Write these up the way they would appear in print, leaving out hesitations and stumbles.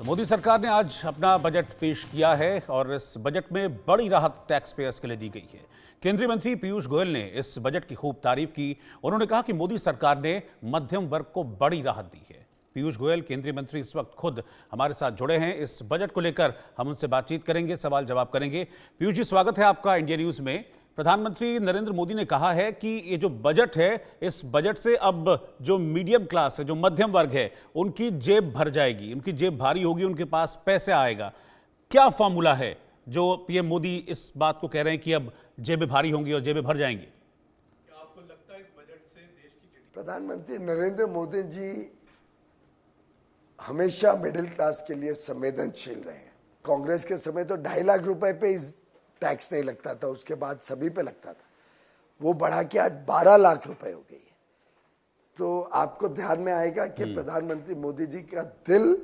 मोदी सरकार ने आज अपना बजट पेश किया है और इस बजट में बड़ी राहत टैक्स पेयर्स के लिए दी गई है। केंद्रीय मंत्री पीयूष गोयल ने इस बजट की खूब तारीफ की। उन्होंने कहा कि मोदी सरकार ने मध्यम वर्ग को बड़ी राहत दी है। पीयूष गोयल केंद्रीय मंत्री इस वक्त खुद हमारे साथ जुड़े हैं। इस बजट को लेकर हम उनसे बातचीत करेंगे, सवाल जवाब करेंगे। पीयूष जी, स्वागत है आपका इंडिया न्यूज में। प्रधानमंत्री नरेंद्र मोदी ने कहा है कि ये जो बजट है, इस बजट से अब जो मीडियम क्लास है, जो मध्यम वर्ग है, उनकी जेब भर जाएगी, उनकी जेब भारी होगी, उनके पास पैसे आएगा। क्या फॉर्मूला है जो पीएम मोदी इस बात को कह रहे हैं कि अब जेबें भारी होंगी और जेबें भर जाएंगी? क्या आपको लगता है इस बजट से देश की प्रधानमंत्री नरेंद्र मोदी जी हमेशा मिडिल क्लास के लिए संवेदनशील रहे हैं। कांग्रेस के समय तो 2.5 लाख रुपए पे इस टैक्स नहीं लगता था, उसके बाद सभी पे लगता था। वो बढ़ा के आज 12 लाख रुपए हो गई है। तो आपको ध्यान में आएगा कि प्रधानमंत्री मोदी जी का दिल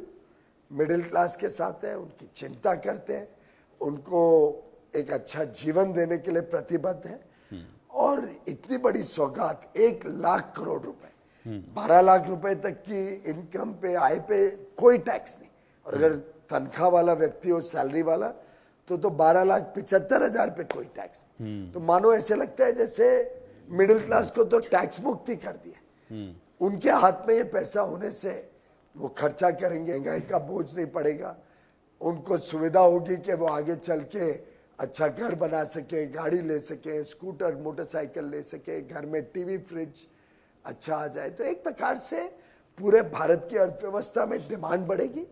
मिडिल क्लास के साथ है, उनकी चिंता करते हैं, उनको एक अच्छा जीवन देने के लिए प्रतिबद्ध है। और इतनी बड़ी सौगात 1 लाख करोड़ रुपए, 12 लाख रुपए तक की इनकम पे, आय पे कोई टैक्स नहीं। और अगर तनख्वाह वाला व्यक्ति हो, सैलरी वाला, तो 12,75,000 पे कोई टैक्स नहीं। तो मानो ऐसे लगता है जैसे मिडिल क्लास को तो टैक्स मुक्ति कर दिया। उनके हाथ में ये पैसा होने से वो खर्चा करेंगे, महंगाई का बोझ नहीं पड़ेगा, उनको सुविधा होगी कि वो आगे चल के अच्छा घर बना सके, गाड़ी ले सके, स्कूटर मोटरसाइकिल ले सके, घर में टीवी फ्रिज अच्छा आ जाए। तो एक प्रकार से पूरे भारत की अर्थव्यवस्था में डिमांड बढ़ेगी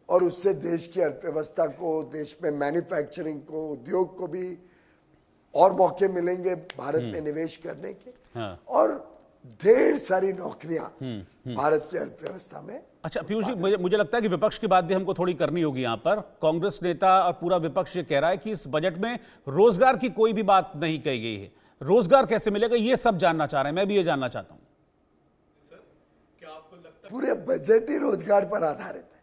और उससे देश की अर्थव्यवस्था को, देश में मैन्युफैक्चरिंग को, उद्योग को भी और मौके मिलेंगे भारत में निवेश करने के। हाँ। और ढेर सारी नौकरियां भारत की अर्थव्यवस्था में। अच्छा पीयूष जी, मुझे लगता है कि विपक्ष की बात भी हमको थोड़ी करनी होगी यहाँ पर। कांग्रेस नेता और पूरा विपक्ष ये कह रहा है कि इस बजट में रोजगार की कोई भी बात नहीं कही गई है। रोजगार कैसे मिलेगा, ये सब जानना चाह रहे हैं। मैं भी ये जानना चाहता हूँ। पूरे बजट ही रोजगार पर आधारित है।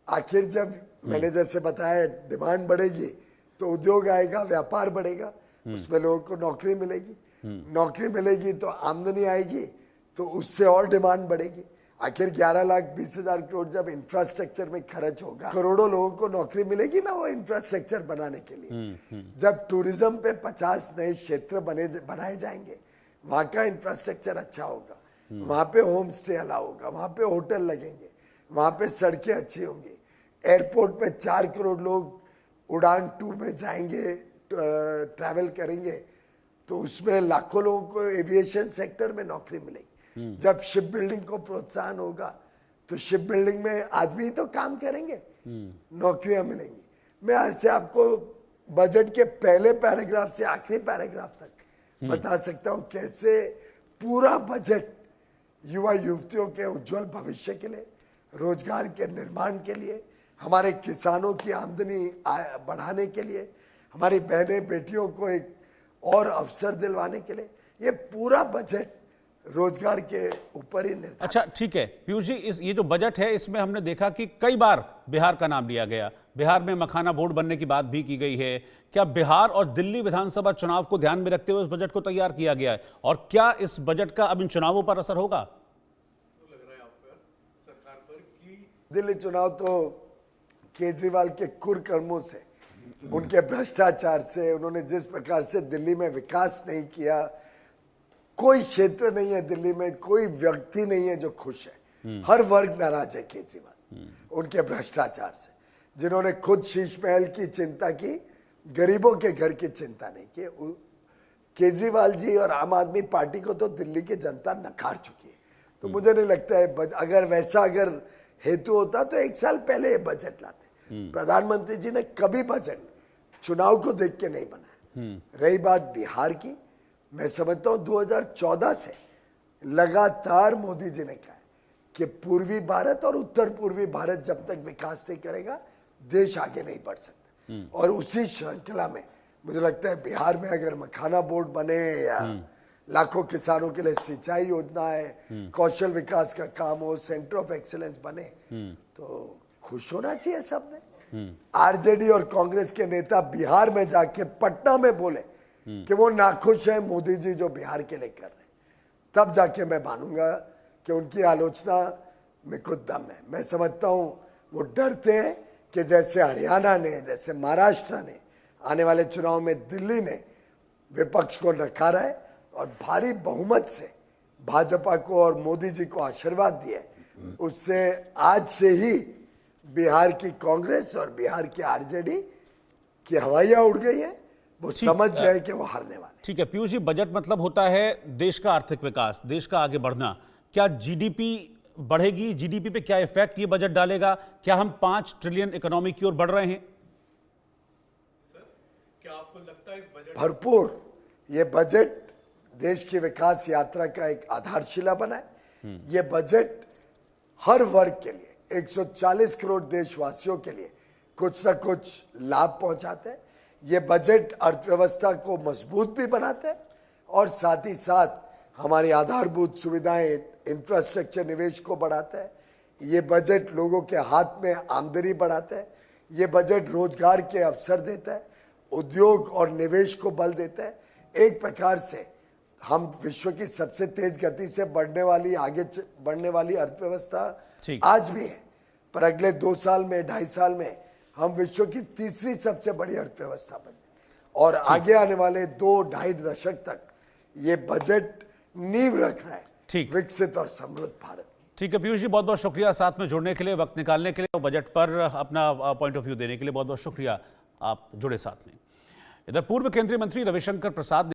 आखिर जब मैंने जैसे बताया डिमांड बढ़ेगी तो उद्योग आएगा, व्यापार बढ़ेगा, उसमें लोगों को नौकरी मिलेगी, नौकरी मिलेगी तो आमदनी आएगी, तो उससे और डिमांड बढ़ेगी। आखिर 11,20,000 करोड़ जब इंफ्रास्ट्रक्चर में खर्च होगा, करोड़ों लोगों को नौकरी मिलेगी ना वो इंफ्रास्ट्रक्चर बनाने के लिए। जब टूरिज्म पे 50 नए क्षेत्र बनाए जाएंगे, वहां का इंफ्रास्ट्रक्चर अच्छा होगा, वहां पे होम स्टे अलाउ होगा, वहां पे होटल लगेंगे, वहां पे सड़कें अच्छी होंगी, एयरपोर्ट पे 4 करोड़ लोग उड़ान 2 में जाएंगे, ट्रैवल करेंगे, तो उसमें लाखों लोगों को एविएशन सेक्टर में नौकरी मिलेगी। जब शिप बिल्डिंग को प्रोत्साहन होगा तो शिप बिल्डिंग में आदमी तो काम करेंगे, नौकरियां मिलेंगी। मैं ऐसे आपको बजट के पहले पैराग्राफ से आखिरी पैराग्राफ तक बता सकता हूं कैसे पूरा बजट युवा युवतियों के उज्जवल भविष्य के लिए, रोजगार के निर्माण के लिए, हमारे किसानों की आमदनी बढ़ाने के लिए, हमारी बहनें बेटियों को एक और अवसर दिलवाने के लिए, ये पूरा बजट रोजगार के ऊपर ही निर्भर। अच्छा ठीक है पीयूष जी, ये जो बजट है इसमें हमने देखा कि कई बार बिहार का नाम लिया गया, बिहार में मखाना बोर्ड बनने की बात भी की गई है। क्या बिहार और दिल्ली विधानसभा चुनाव को ध्यान में रखते हुए इस बजट को तैयार किया गया है, और क्या इस बजट का अब इन चुनावों पर असर होगा? तो लग रहा है आप पर, सरकार पर कि दिल्ली चुनाव तो केजरीवाल के कुकर्मों से, उनके भ्रष्टाचार से, उन्होंने जिस प्रकार से दिल्ली में विकास नहीं किया, कोई क्षेत्र नहीं है दिल्ली में, कोई व्यक्ति नहीं है जो खुश है। हर वर्ग नाराज है केजरीवाल उनके भ्रष्टाचार से, जिन्होंने खुद शीश महल की चिंता की, गरीबों के घर की चिंता नहीं की। केजरीवाल जी और आम आदमी पार्टी को तो दिल्ली की जनता नकार चुकी है। तो मुझे नहीं लगता है अगर वैसा हेतु होता तो 1 साल पहले ये बजट लाते। प्रधानमंत्री जी ने कभी बजट चुनाव को देख के नहीं बनाया। रही बात बिहार की, मैं समझता हूं 2014 से लगातार मोदी जी ने कहा कि पूर्वी भारत और उत्तर पूर्वी भारत जब तक विकास नहीं करेगा देश आगे नहीं बढ़ सकता। और उसी श्रृंखला में मुझे लगता है बिहार में अगर मखाना बोर्ड बने या लाखों किसानों के लिए सिंचाई योजना है, कौशल विकास का काम हो, सेंटर ऑफ एक्सीलेंस बने, तो खुश होना चाहिए सबने। आरजेडी और कांग्रेस के नेता बिहार में जाके पटना में बोले कि वो नाखुश है मोदी जी जो बिहार के लिए कर रहे हैं, तब जाके मैं मानूंगा कि उनकी आलोचना में कुछ दम है। मैं समझता हूं वो डरते हैं कि जैसे हरियाणा ने, जैसे महाराष्ट्र ने, आने वाले चुनाव में दिल्ली ने विपक्ष को नकारा है और भारी बहुमत से भाजपा को और मोदी जी को आशीर्वाद दिया है, उससे आज से ही बिहार की कांग्रेस और बिहार की आरजेडी की हवाइयां उड़ गई है। वो समझ गए कि वो हारने वाले। ठीक है पीयूष जी, बजट मतलब होता है देश का आर्थिक विकास, देश का आगे बढ़ना। क्या जीडीपी बढ़ेगी? जीडीपी पे क्या इफेक्ट ये बजट डालेगा? क्या हम 5 ट्रिलियन इकोनॉमी की ओर बढ़ रहे हैं? क्या आपको लगता है इस बजट भरपूर ये बजट देश की विकास यात्रा का एक आधारशिला बना है। ये बजट हर वर्ग के लिए 140 करोड़ देशवासियों के लिए कुछ ना कुछ लाभ पहुंचाते हैं। ये बजट अर्थव्यवस्था को मजबूत भी बनाते हैं और साथ ही साथ हमारी आधारभूत सुविधाएं, इंफ्रास्ट्रक्चर निवेश को बढ़ाता है। ये बजट लोगों के हाथ में आमदनी बढ़ाता है। ये बजट रोजगार के अवसर देता है, उद्योग और निवेश को बल देता है। एक प्रकार से हम विश्व की सबसे तेज गति से बढ़ने वाली अर्थव्यवस्था आज भी है, पर अगले 2 साल में, 2.5 साल में हम विश्व की तीसरी सबसे बड़ी अर्थव्यवस्था बने और आगे आने वाले 2-2.5 दशक तक ये बजट नींव रख रहा है विकसित और समृद्ध भारत। ठीक है पीयूष जी, बहुत बहुत शुक्रिया साथ में जुड़ने के लिए, वक्त निकालने के लिए, बजट पर अपना पॉइंट ऑफ व्यू देने के लिए बहुत बहुत शुक्रिया, आप जुड़े साथ में। इधर पूर्व केंद्रीय मंत्री रविशंकर प्रसाद